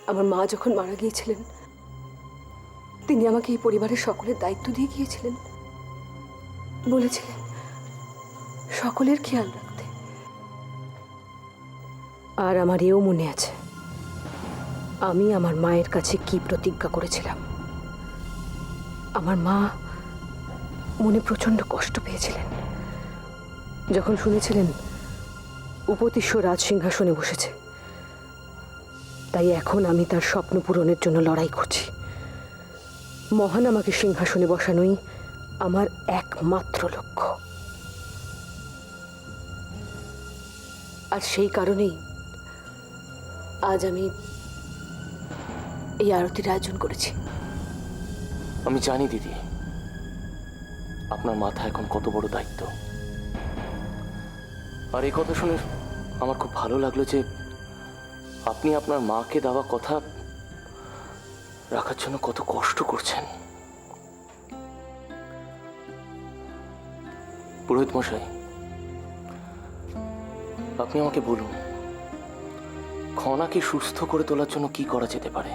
আমার মা যখন মারা গিয়েছিলেন তিনি আমাকে এই পরিবারের সকলের দায়িত্ব দিয়ে গিয়েছিলেন, বলেছিলেন সকলের খেয়াল রাখতে। আর আমার এও মনে আছে আমি আমার মায়ের কাছে কি প্রতিজ্ঞা করেছিলাম। আমার মা মনে প্রচন্ড কষ্ট পেয়েছিলেন যখন শুনেছিলেন উপতিষ্য রাজসিংহাসনে বসেছে। তাই এখন আমি তার স্বপ্ন পূরণের জন্য লড়াই করছি। মহান আমাকে সিংহাসনে বসানোই আমার একমাত্র লক্ষ্য। আর সেই কারণেই আজ আমি এই আরতির আয়োজন করেছি। আমি জানি দিদি, আপনার মাথায় এখন কত বড় দায়িত্ব। আর এই কথা শুনে আমার খুব ভালো লাগলো যে আপনি আপনার মাকে দেওয়া কথা রাখার জন্য কত কষ্ট করছেন। পুরোহিত মশাই, আপনি আমাকে বলুন, খনাকে সুস্থ করে তোলার জন্য কি করা যেতে পারে?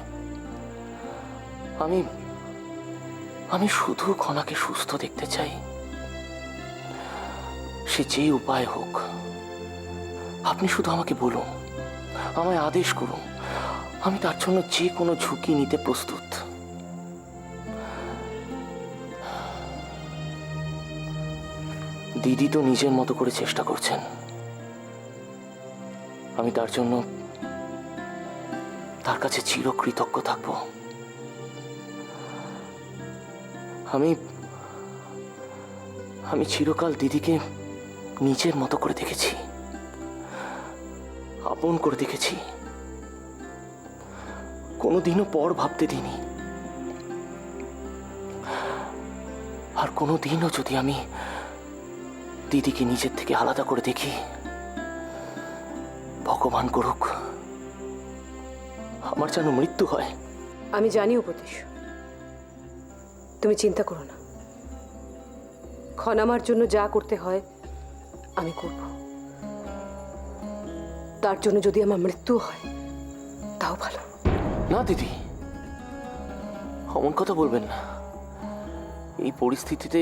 আমি শুধু খনাকে সুস্থ দেখতে চাই। সে যে উপায় হোক, আপনি শুধু আমাকে বলুন, আমায় আদেশ করুন, আমি তার জন্য যে কোনো ঝুঁকি নিতে প্রস্তুত। দিদি তো নিজের মতো করে চেষ্টা করছেন, আমি তার জন্য তার কাছে চিরকৃতজ্ঞ থাকব। আমি চিরকাল দিদিকে নিজের মতো করে দেখেছি, আপন করে দেখেছি, কোনোদিনও পর ভাবতে দিইনি। আর কোনোদিনও যদি আমি দিদিকে নিজের থেকে আলাদা করে দেখি, ভগবান করুক আমার যেন মৃত্যু হয়। আমি জানি উপদেশ, তুমি চিন্তা করো না। খনামার জন্য যা করতে হয় আমি করব। তার জন্য যদি আমার মৃত্যু হয় তাও ভালো। না দিদি, অমন কথা বলবেন না। এই পরিস্থিতিতে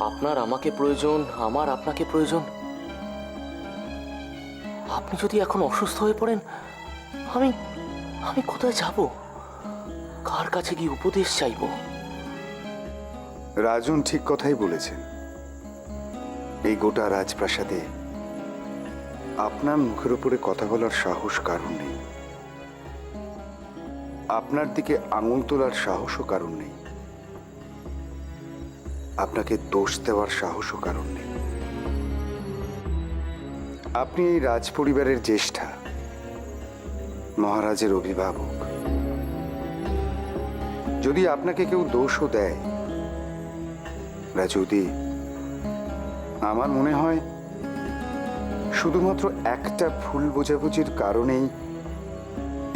আপনার আমাকে প্রয়োজন, আমার আপনাকে প্রয়োজন। আপনি যদি এখন অসুস্থ হয়ে পড়েন, আমি কোথায় যাব? কার কাছে গিয়ে উপদেশ চাইব? রাজন ঠিক কথাই বলেছেন। এই গোটা রাজপ্রাসাদে আপনার মুখের উপরে কথা বলার সাহস কারণ নেই, আপনার দিকে আঙুল তোলার সাহসও কারণ নেই, আপনাকে দোষ দেওয়ার সাহসও কারণ নেই। আপনি এই রাজ পরিবারের জ্যেষ্ঠা, মহারাজের অভিভাবক। যদি আপনাকে কেউ দোষও দেয় রাজুদি, আমার মনে হয় শুধুমাত্র একটা ভুল বোঝাবুঝির কারণেই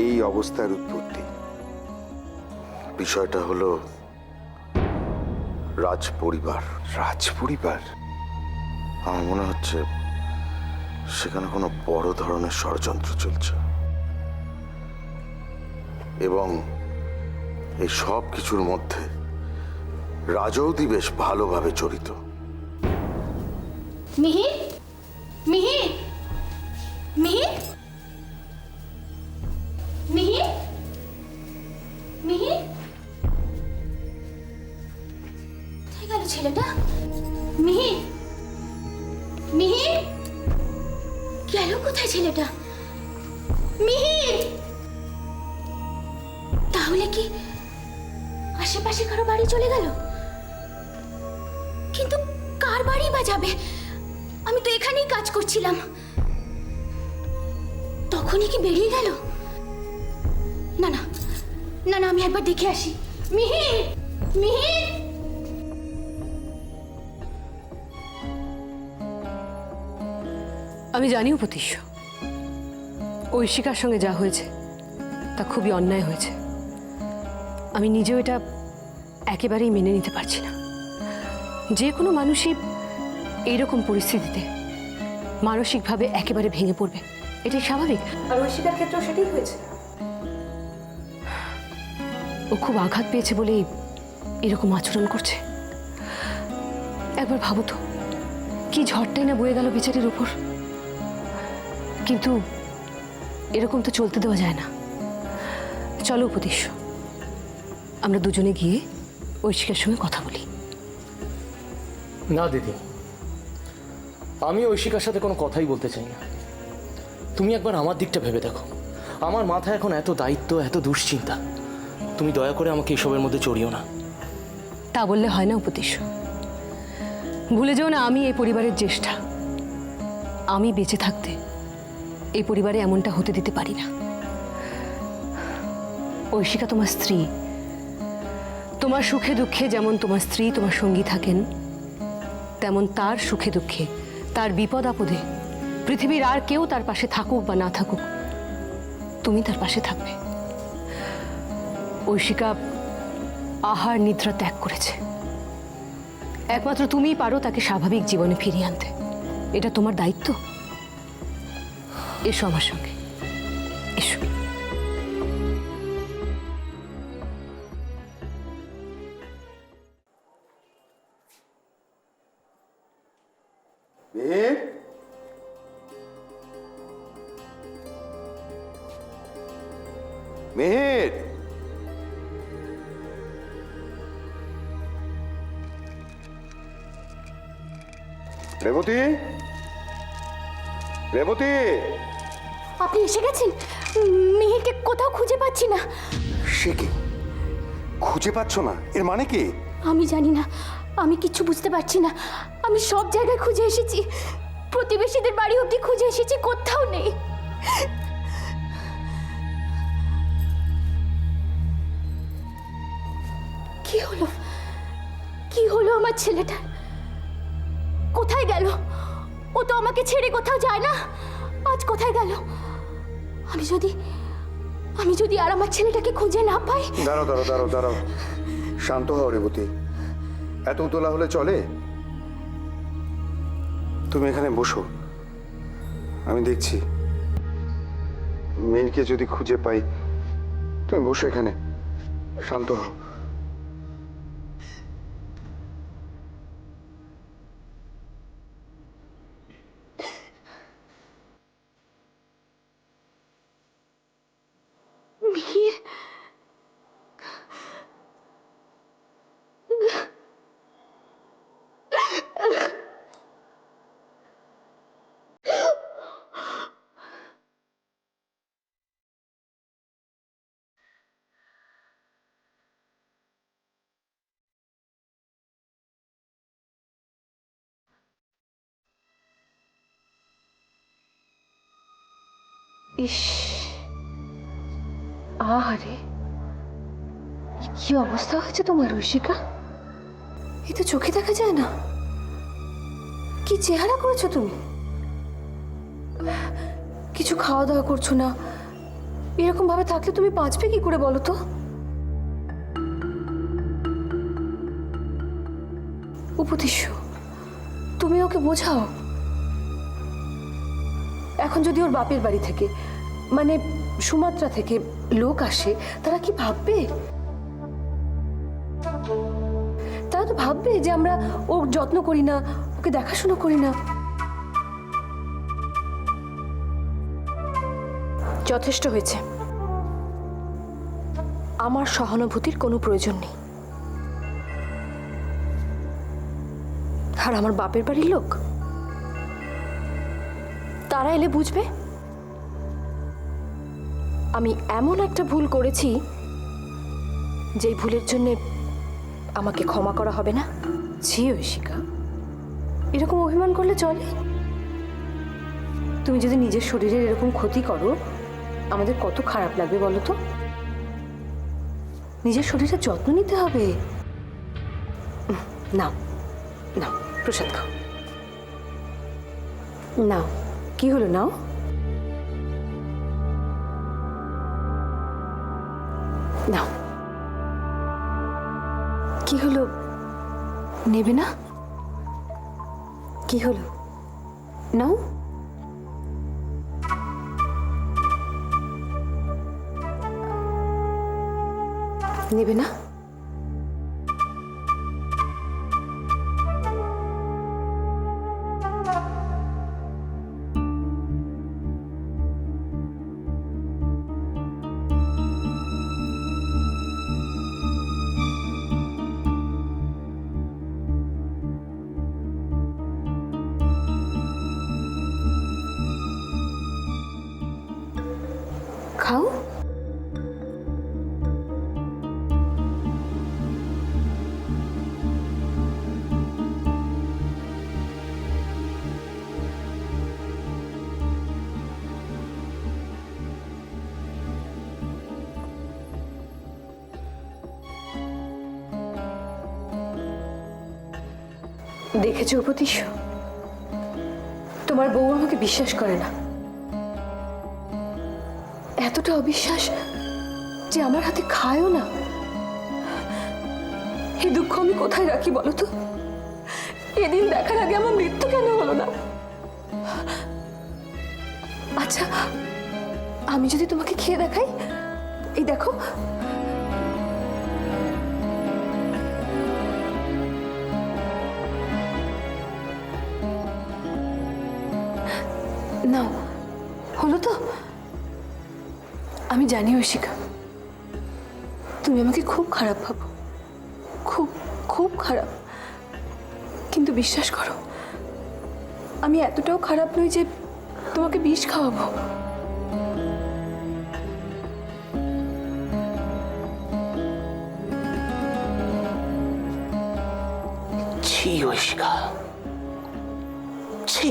এই অবস্থার উৎপত্তি। বিষয়টা হলো রাজপরিবার। রাজপরিবার? আমার মনে হচ্ছে সেখানে কোনো বড় ধরনের ষড়যন্ত্র চলছে, এবং এই সব কিছুর মধ্যে রাজৌদি বেশ ভালোভাবে জড়িত। মিহির, মিহির, মিহির, মিহির, মিহির, কোথায় গেল ছেলেটা? মিহির, মিহির, গেল কোথায় ছেলেটা? মিহির, তাহলে কি আশেপাশে কারো বাড়ি চলে গেল? কিন্তু কার বাড়ি বা যাবে? আমি তো এখানেই কাজ করছিলাম, তখনই কি বেরিয়ে গেল? না না না না, আমি একবার দেখে আসি। মিহির, মিহির, আমি জানি উপদেশ, ঐশিকার সঙ্গে যা হয়েছে তা খুবই অন্যায় হয়েছে। আমি নিজেও এটা একেবারেই মেনে নিতে পারছি না। যে কোনো মানুষই এইরকম পরিস্থিতিতে মানসিকভাবে একেবারে ভেঙে পড়বে, এটাই স্বাভাবিক। আর ঐশিকার ক্ষেত্রেও সেটাই হয়েছে। ও খুব আঘাত পেয়েছে বলেই এরকম আচরণ করছে? একবার ভাবো তো, কি ঝড়টাই না বয়ে গেল বেচারির উপর। কিন্তু এরকম তো চলতে দেওয়া যায় না। চলো উপদেশ, আমরা দুজনে গিয়ে ঐশিকার সঙ্গে কথা বলি। না দিদি, আমি ঐশিকার সাথে কোনো কথাই বলতে চাই না। তুমি একবার আমার দিকটা ভেবে দেখো। আমার মাথায় এখন এত দায়িত্ব, এত দুশ্চিন্তা। তুমি দয়া করে আমাকে এসবের মধ্যে জড়িও না। তা বললে হয় না উপদেশ। ভুলে যেও না, আমি এই পরিবারের জ্যেষ্ঠা। আমি বেঁচে থাকতে এই পরিবারে এমনটা হতে দিতে পারি না। ঐশিকা তোমার স্ত্রী, তোমার সুখে দুঃখে যেমন তোমার স্ত্রী তোমার সঙ্গী থাকেন, তেমন তার সুখে দুঃখে, তার বিপদ আপদে পৃথিবীর আর কেউ তার পাশে থাকুক বা না থাকুক, তুমি তার পাশে থাকবে। ঐশিকা আহার নিদ্রা ত্যাগ করেছে। একমাত্র তুমিই পারো তাকে স্বাভাবিক জীবনে ফিরিয়ে আনতে। এটা তোমার দায়িত্ব। এসো আমার সঙ্গে, এসো। মিহির, মিহির, রেবতী, রেবতী। আপনি এসে গেছেন? মিহিরকে কোথাও খুঁজে পাচ্ছি না। সে কি, খুঁজে পাচ্ছ না? এর মানে কি? আমি জানি না, আমি কিচ্ছু বুঝতে পারছি না। আমি সব জায়গায় খুঁজে এসেছি, প্রতিবেশীদের বাড়ি অবধি খুঁজে এসেছি, কোথাও নেই। কি হলো, কি হলো আমার ছেলেটার? কোথায় গেল? ও তো আমাকে ছেড়ে কোথাও যায় না। আজ কোথায় গেল? আমি যদি আর আমার ছেলেটাকে খুঁজে না পাই। দাঁড়াও দাঁড়াও দাঁড়াও দাঁড়াও, শান্ত হও রেবতী। এত উতলা হলে চলে? তুমি এখানে বসো, আমি দেখছি। মেয়েকে যদি খুঁজে পাই, তুমি বসো এখানে, শান্ত হও। মিহির, ইস, আহারে, কি অবস্থা হয়েছে তোমার ঐশিকা? এ তো চোখে দেখা যায় না। কি চেহারা করেছো তুমি? কিছু খাওয়া দাওয়া করছো না। এরকম ভাবে থাকলে তুমি বাঁচবে কি করে বলো তো? উপদেশ, তুমি ওকে বোঝাও। এখন যদি ওর বাপের বাড়ি থেকে, মানে সুমাত্রা থেকে লোক আসে, তারা কি ভাববে? তারা তো ভাববে যে আমরা ওর যত্ন করি না, ওকে দেখাশোনা করি না। যথেষ্ট হয়েছে। আমার সহানুভূতির কোনো প্রয়োজন নেই। আর আমার বাপের বাড়ির লোক, তারা এলে বুঝবে আমি এমন একটা ভুল করেছি যেই ভুলের জন্য আমাকে ক্ষমা করা হবে না। ছি ঐশিকা, এরকম অভিমান করলে চলে? তুমি যদি নিজের শরীরের এরকম ক্ষতি করো, আমাদের কত খারাপ লাগবে বলো তো? নিজের শরীরের যত্ন নিতে হবে। নাও নাও, প্রসাদ খাও। নাও, কি হলো? নাও। নাও, কি হলো? নেবে না? কি হলো? নাও। নেবে না? খাও। দেখেছো উপদেশ, তোমার বউ আমাকে বিশ্বাস করে না। এতটা অবিশ্বাস যে আমার হাতে খায়ও না। এই দুঃখ আমি কোথায় রাখি বলো তো? এদিন দেখার আগে আমার মৃত্যু কেন হলো না? আচ্ছা, আমি যদি তোমাকে খেয়ে দেখাই, এই দেখো। নাও, হলো তো? আমি জানি ঐশিকা, তুমি আমাকে খুব খারাপ ভাবো, খুব খুব খারাপ। কিন্তু বিশ্বাস করো, আমি এতটাও খারাপ নই যে তোমাকে বিষ খাওয়াবো। ছি ঐশিকা, ছি।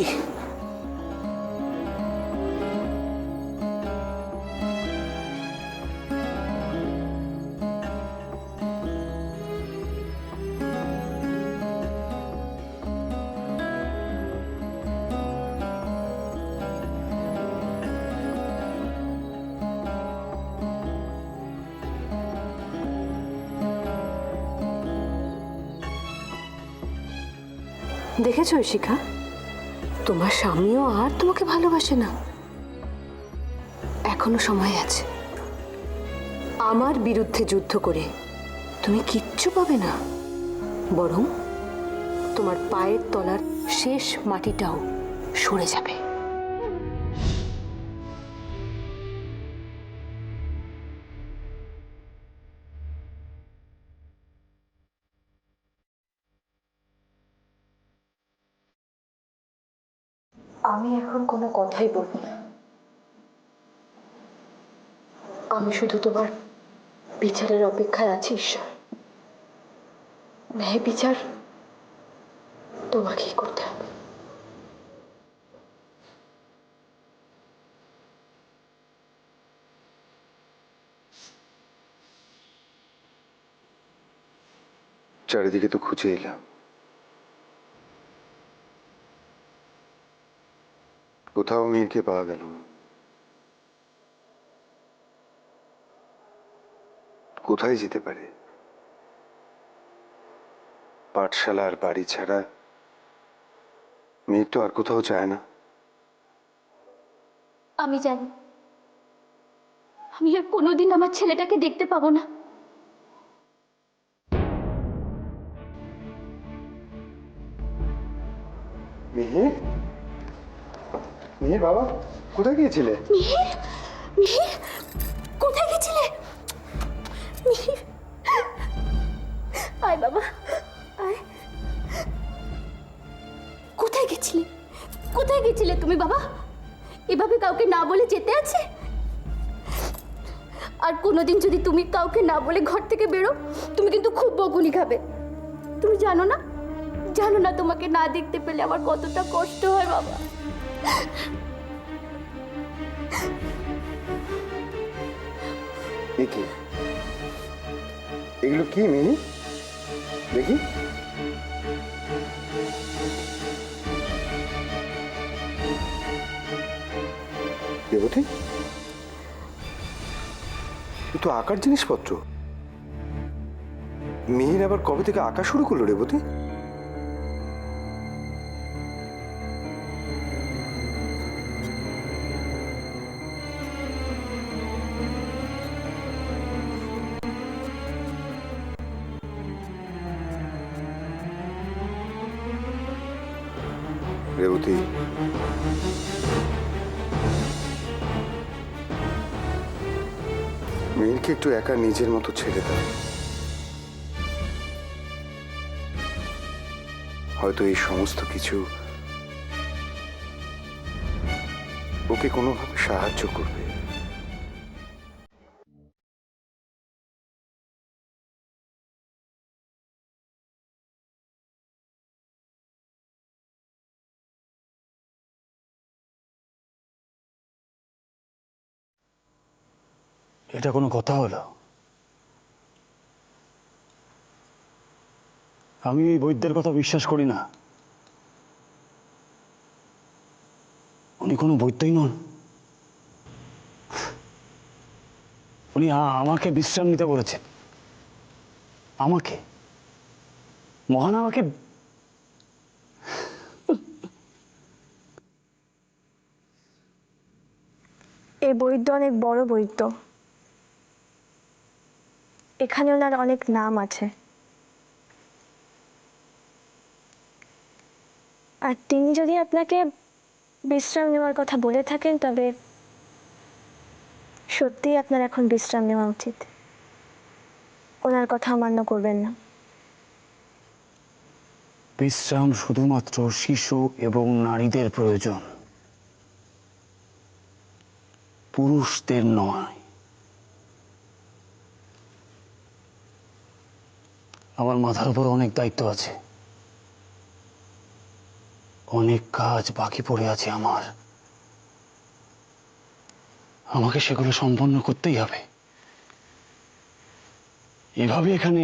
দেখেছো ঐশিকা, তোমার স্বামীও আর তোমাকে ভালোবাসে না। এখনো সময় আছে। আমার বিরুদ্ধে যুদ্ধ করে তুমি কিচ্ছু পাবে না, বরং তোমার পায়ের তলার শেষ মাটিটাও সরে যাবে। আমি এখন কোনো কথাই বলবো না। আমি শুধু তোমার বিচারের অপেক্ষায় আছি ঈশ্বর। ন্যায় বিচার তোমাকেই করতে হবে। চারিদিকে তো খুঁজে এলাম, কোথাও মেয়েকে পাওয়া গেল না। কোথায় যেতে পারে? পাঠশালা আর বাড়ি ছাড়া মেয়ে তো আর কোথাও যায় না। আমি জানি আমি আর কোনোদিন আমার ছেলেটাকে দেখতে পাবো না। মিহির, মিহির বাবা, কোথায় গিয়েছিলে? মিহির, মিহির, কোথায় গেছিলে? মিহির, আয় বাবা, আয়। কোথায় গেছিলে? কোথায় গেছিলে তুমি বাবা? এভাবে কাউকে না বলে যেতে আছে? আর কোনোদিন যদি তুমি কাউকে না বলে ঘর থেকে বেরো, তুমি কিন্তু খুব বকুনি খাবে। তুমি জানো না, জানো না তোমাকে না দেখতে পেলে আমার কতটা কষ্ট হয় বাবা। এ কি? এগুলো কি মিহি? দেখি। রেবতী, এ তো আঁকার জিনিসপত্র। মিহির আবার কবে থেকে আঁকা শুরু করলো রেবতী? রেবতী, মেয়েকে একটু একা নিজের মতো ছেড়ে দাও। হয়তো এই সমস্ত কিছু ওকে কোনোভাবে সাহায্য করবে। এটা কোনো কথা হলো? আমি এই বৈদ্যের কথা বিশ্বাস করি না। উনি কোনো বৈদ্যই নন। উনি আমাকে বিশ্রাম নিতে বলেছেন। আমাকে, মহান আমাকে। এই বৈদ্য অনেক বড় বৈদ্য। এখানে ওনার অনেক নাম আছে। আর তিনি যদি আপনাকে বিশ্রাম নেওয়ার কথা বলে থাকেন, তবে সত্যিই আপনার এখন বিশ্রাম নেওয়া উচিত। ওনার কথা অমান্য করবেন না। বিশ্রাম শুধুমাত্র শিশু এবং নারীদের প্রয়োজন, পুরুষদের নয়। আমার মাথার উপর অনেক দায়িত্ব আছে, অনেক কাজ বাকি পড়ে আছে আমার। আমাকে সেগুলো সম্পন্ন করতেই হবে। এভাবে এখানে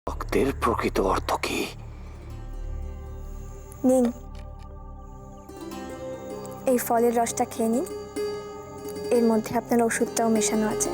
ভক্তের প্রকৃত অর্থ কি? নিন, এই ফলের রসটা খেয়ে নিন। এর মধ্যে আপনার ওষুধটাও মেশানো আছে।